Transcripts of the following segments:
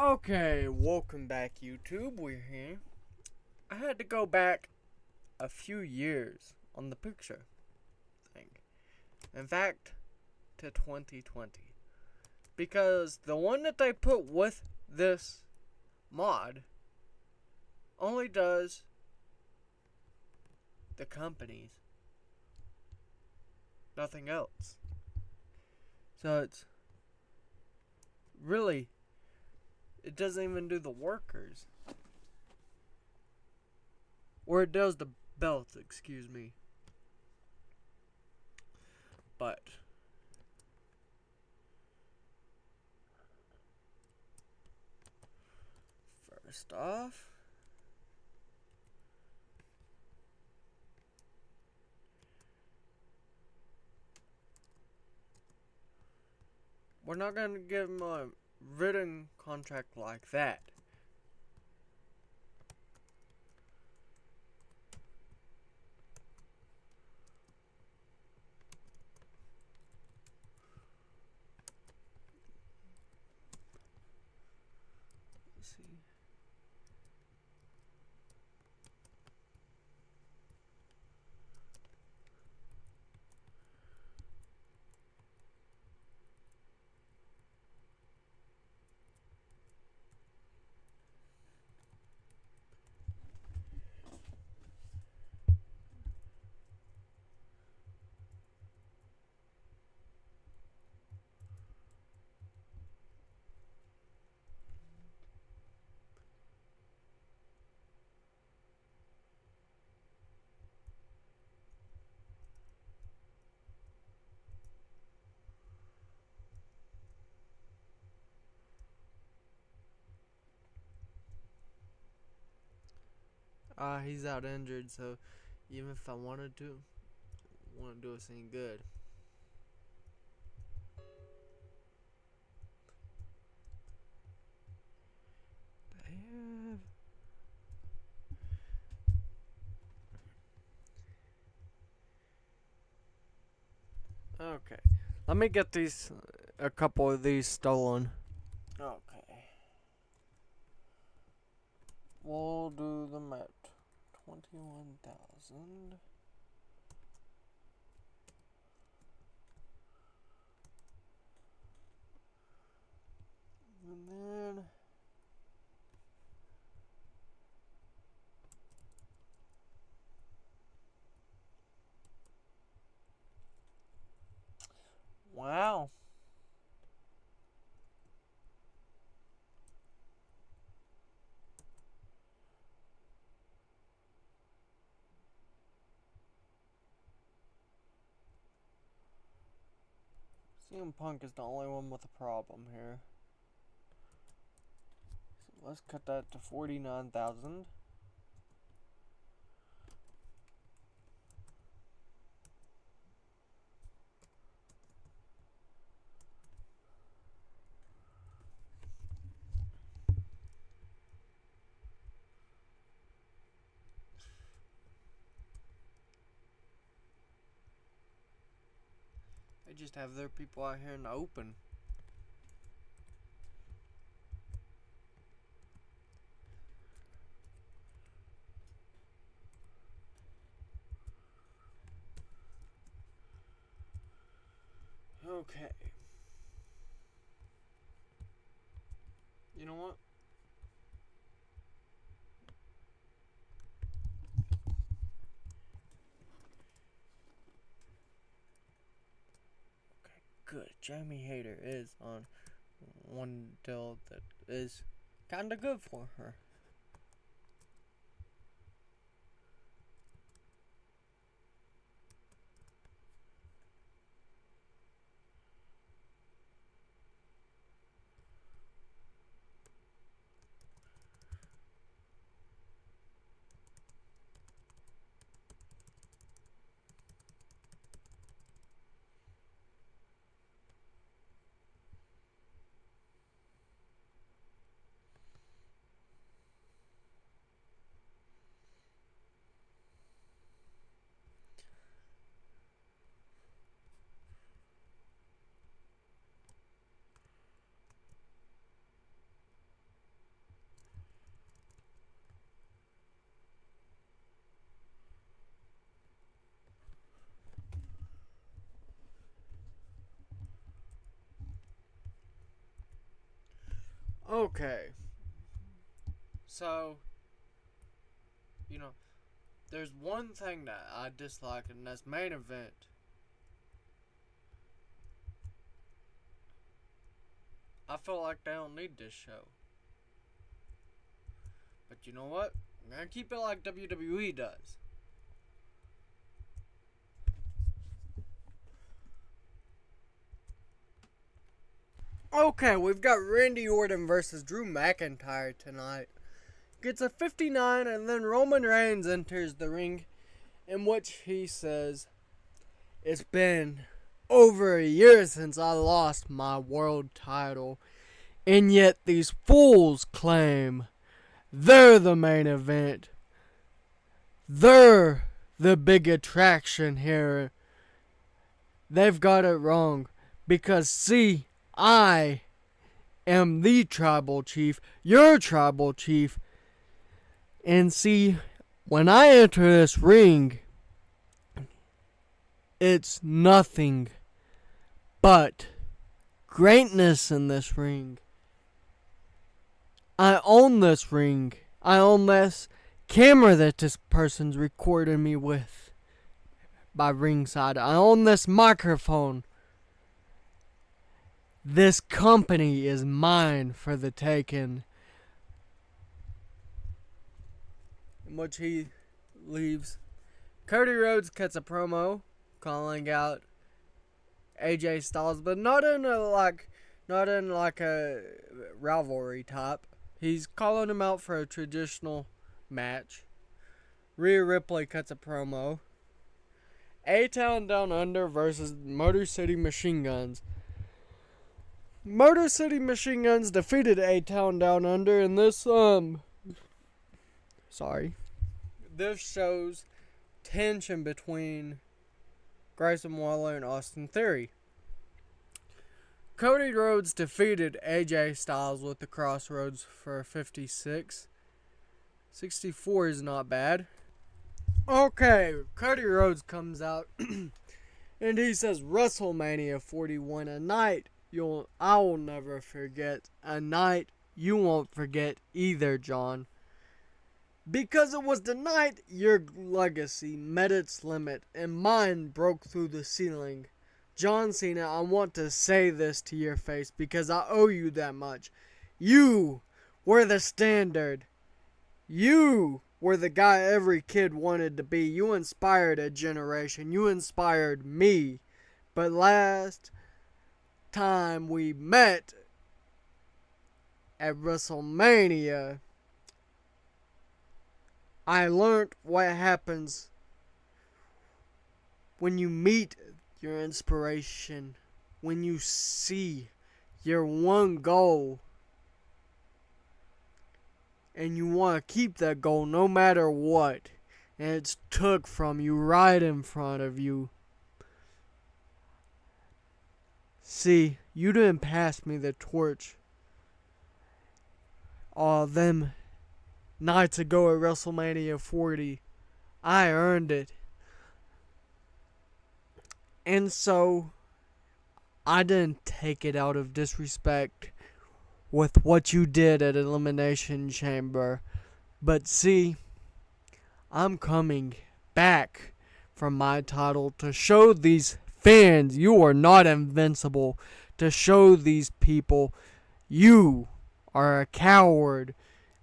Okay, welcome back, YouTube. We're here. I had to go back a few years on the picture thing. In fact, to 2020. Because the one that they put with this mod only does the companies, nothing else. So it's really, it doesn't even do the workers. Or it does the belts, excuse me. But first off, we're not going to give him a written contract like that. Let's see. He's out injured, so even if I wanted to, wouldn't do us any good. Okay, let me get a couple of these stolen. Okay, we'll do them at 21,000. And then wow. CM Punk is the only one with a problem here. So let's cut that to 49,000. They just have their people out here in the open. Okay. You know what? Okay, good. Jamie Hayter is on one deal that is kinda good for her. Okay. So, you know, there's one thing that I dislike in this main event. I feel like they don't need this show. But you know what? I'm gonna keep it like WWE does. Okay, we've got Randy Orton versus Drew McIntyre tonight. Gets a 59, and then Roman Reigns enters the ring, in which he says, "It's been over a year since I lost my world title, and yet these fools claim they're the main event. They're the big attraction here. They've got it wrong, because see, I am the tribal chief, your tribal chief. And see, when I enter this ring, it's nothing but greatness in this ring. I own this ring. I own this camera that this person's recording me with by ringside. I own this microphone. This company is mine for the taking." In which he leaves. Cody Rhodes cuts a promo calling out AJ Styles, but not in a rivalry type. He's calling him out for a traditional match. Rhea Ripley cuts a promo. A-Town Down Under versus Motor City Machine Guns. Motor City Machine Guns defeated A-Town Down Under in this This shows tension between Grayson Waller and Austin Theory. Cody Rhodes defeated AJ Styles with the Crossroads for 56. 64 is not bad. Okay, Cody Rhodes comes out and he says WrestleMania 41, a night I will never forget, a night you won't forget either, John. Because it was the night your legacy met its limit and mine broke through the ceiling. John Cena, I want to say this to your face because I owe you that much. You were the standard. You were the guy every kid wanted to be. You inspired a generation. You inspired me. But last time we met at WrestleMania, I learned what happens when you meet your inspiration, when you see your one goal, and you want to keep that goal no matter what, and it's took from you right in front of you. See, you didn't pass me the torch all them nights ago at WrestleMania 40. I earned it. And so, I didn't take it out of disrespect with what you did at Elimination Chamber. But see, I'm coming back from my title to show these fans you are not invincible. To show these people you are a coward,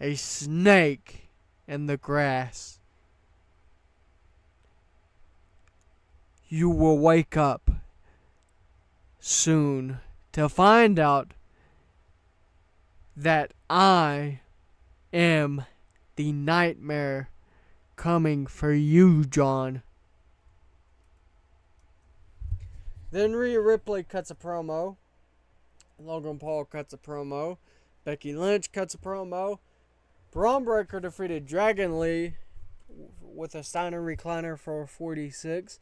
a snake in the grass. You will wake up soon to find out that I am the nightmare coming for you, John. Then Rhea Ripley cuts a promo. Logan Paul cuts a promo. Becky Lynch cuts a promo. Braun Breaker defeated Dragon Lee with a Steiner recliner for a 46.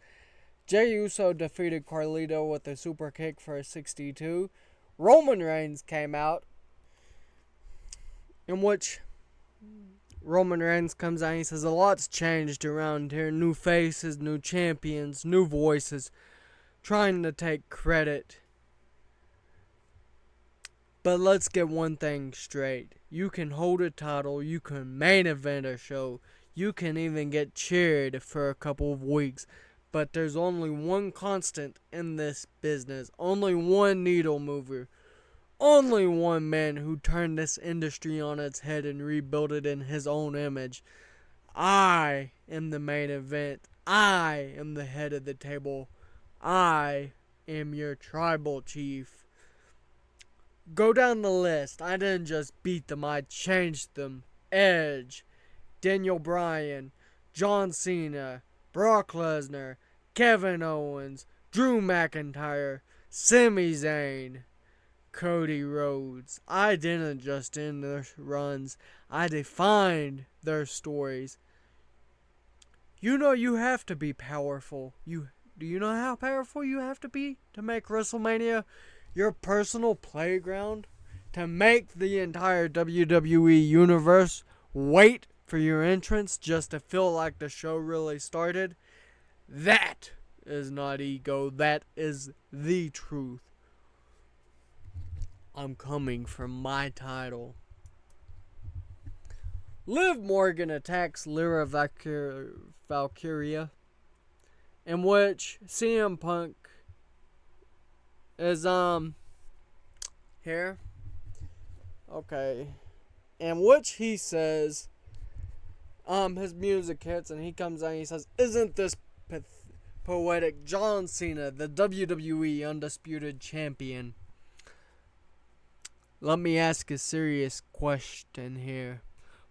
Jey Uso defeated Carlito with a super kick for a 62. Roman Reigns came out, in which Roman Reigns comes out and he says, a lot's changed around here. New faces, new champions, new voices, trying to take credit. But let's get one thing straight. You can hold a title, you can main event a show, you can even get cheered for a couple of weeks. But there's only one constant in this business, only one needle mover, only one man who turned this industry on its head and rebuilt it in his own image. I am the main event. I am the head of the table. I am your tribal chief. Go down the list. I didn't just beat them, I changed them. Edge, Daniel Bryan, John Cena, Brock Lesnar, Kevin Owens, Drew McIntyre, Sami Zayn, Cody Rhodes. I didn't just end their runs, I defined their stories. You know you have to be powerful. Do you know how powerful you have to be to make WrestleMania your personal playground? To make the entire WWE universe wait for your entrance just to feel like the show really started? That is not ego. That is the truth. I'm coming for my title. Liv Morgan attacks Lyra Valkyria, in which CM Punk is here. Okay. In which he says his music hits and he comes out and he says, "Isn't this poetic? John Cena, the WWE Undisputed Champion." Let me ask a serious question here.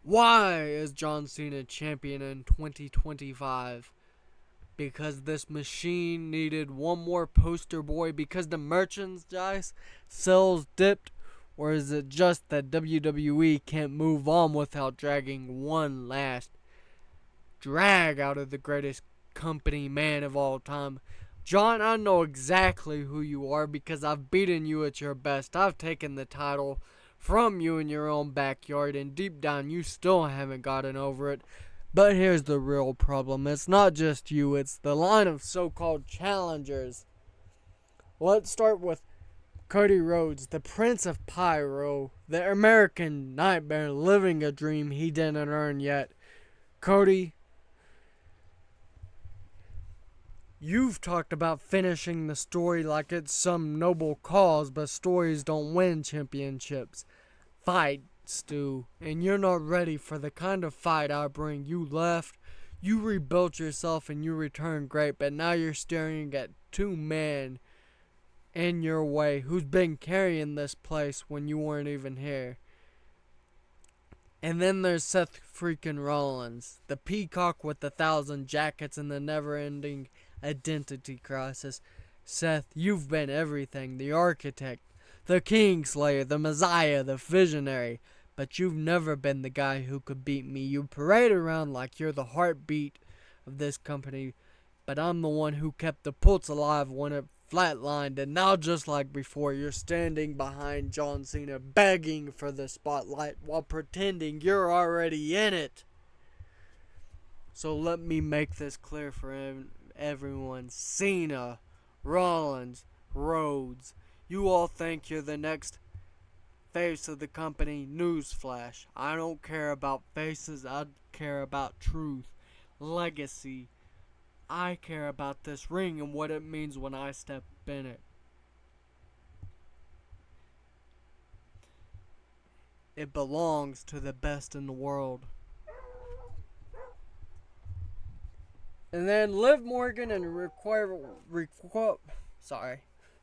Why is John Cena champion in 2025? Because this machine needed one more poster boy? Because the merchandise sales dipped? Or is it just that WWE can't move on without dragging one last drag out of the greatest company man of all time? John, I know exactly who you are because I've beaten you at your best. I've taken the title from you in your own backyard, and deep down you still haven't gotten over it. But here's the real problem. It's not just you, it's the line of so-called challengers. Let's start with Cody Rhodes, the Prince of Pyro, the American Nightmare, living a dream he didn't earn yet. Cody, you've talked about finishing the story like it's some noble cause, but stories don't win championships. Fights do, and you're not ready for the kind of fight I bring. You left, you rebuilt yourself, and you returned great, but now you're staring at two men in your way who's been carrying this place when you weren't even here. And then there's Seth freaking Rollins, the peacock with 1,000 jackets and the never-ending identity crisis. Seth, you've been everything. The architect, the Kingslayer, the Messiah, the visionary. But you've never been the guy who could beat me. You parade around like you're the heartbeat of this company. But I'm the one who kept the pulse alive when it flatlined. And now, just like before, you're standing behind John Cena begging for the spotlight while pretending you're already in it. So let me make this clear for everyone. Cena, Rollins, Rhodes, you all think you're the next face of the company. Newsflash. I don't care about faces. I care about truth. Legacy. I care about this ring and what it means when I step in it. It belongs to the best in the world. And then Liv Morgan and Raquel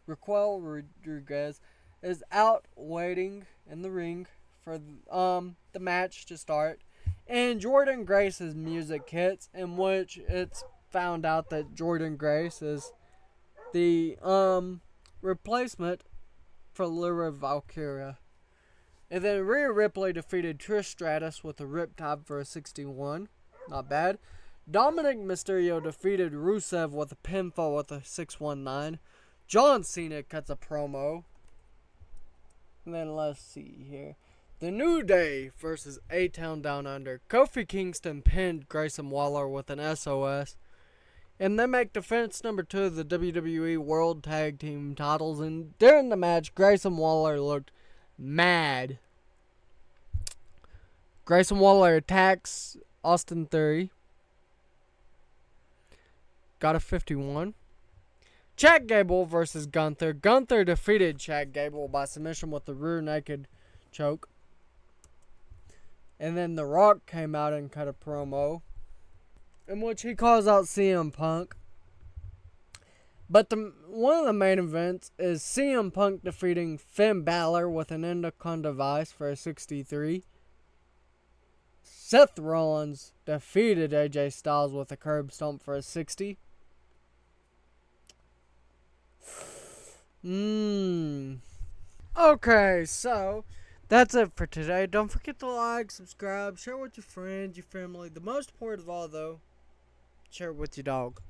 Rodriguez is out waiting in the ring for the match to start. And Jordynne Grace's music hits, in which it's found out that Jordynne Grace is the replacement for Lyra Valkyria. And then Rhea Ripley defeated Trish Stratus with a Riptide for a 61. Not bad. Dominic Mysterio defeated Rusev with a pinfall with a 619. John Cena cuts a promo. And then let's see here. The New Day versus A-Town Down Under. Kofi Kingston pinned Grayson Waller with an SOS. And they make defense number 2 of the WWE World Tag Team titles. And during the match, Grayson Waller looked mad. Grayson Waller attacks Austin Theory. Got a 51. Chad Gable versus Gunther. Gunther defeated Chad Gable by submission with the rear naked choke. And then The Rock came out and cut a promo in which he calls out CM Punk. But one of the main events is CM Punk defeating Finn Balor with an endocrine device for a 63. Seth Rollins defeated AJ Styles with a curb stomp for a 60. Okay, so that's it for today. Don't forget to like, subscribe, share with your friends, your family. The most important of all, though, share it with your dog.